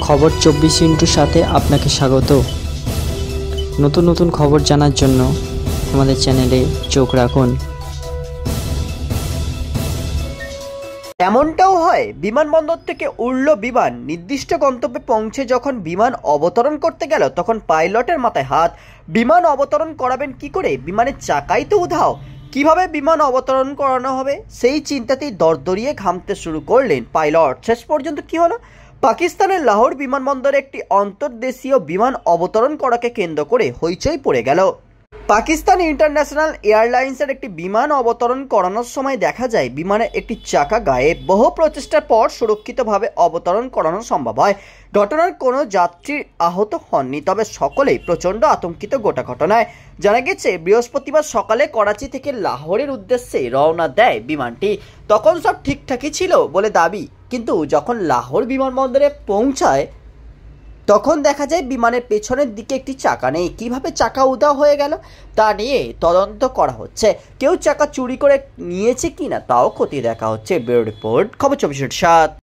খবর 24 সাথে আপনাকে স্বাগত। নতুন নতুন খবর জানার জন্য আমাদের চ্যানেলে চোখ রাখুন। এমনটাও হয়, বিমানবন্দর থেকে উড়ল বিমান, নির্দিষ্ট গন্তব্যে পৌঁছে যখন বিমান অবতরণ করতে গেল তখন পাইলটের মাথায় হাত। বিমান অবতরণ করাবেন কি করে? বিমানের চাকাই তো উধাও। কিভাবে বিমান অবতরণ করানো হবে সেই চিন্তাতেই দরদরিয়ে ঘামতে শুরু করলেন পাইলট। শেষ পর্যন্ত কি হলো? পাকিস্তানের লাহোর বিমানবন্দরে একটি অন্তর্দেশীয় বিমান অবতরণ করাকে কেন্দ্র করে হইচই পড়ে গেল। পাকিস্তান ইন্টারন্যাশনাল এয়ারলাইন্সের একটি বিমান অবতরণ করানোর সময় দেখা যায় বিমানের একটি চাকা গায়েব। বহু প্রচেষ্টার পর সুরক্ষিতভাবে অবতরণ করানো সম্ভব হয়। ঘটনার কোনো যাত্রী আহত হননি, তবে সকলেই প্রচণ্ড আতঙ্কিত গোটা ঘটনায়। জানা গেছে বৃহস্পতিবার সকালে করাচি থেকে লাহোরের উদ্দেশ্যে রওনা দেয় বিমানটি। তখন সব ঠিকঠাকই ছিল বলে দাবি, কিন্তু যখন লাহোর বিমানবন্দরে পৌঁছায় তখন দেখা যায় বিমানের পেছনের দিকে একটি চাকা নেই। কিভাবে চাকা উধাও হয়ে গেল তা নিয়ে তদন্ত করা হচ্ছে। কেউ চাকা চুরি করে নিয়েছে কিনা তাও খতিয়ে দেখা হচ্ছে। ব্যুরো রিপোর্ট, খবর 24/7।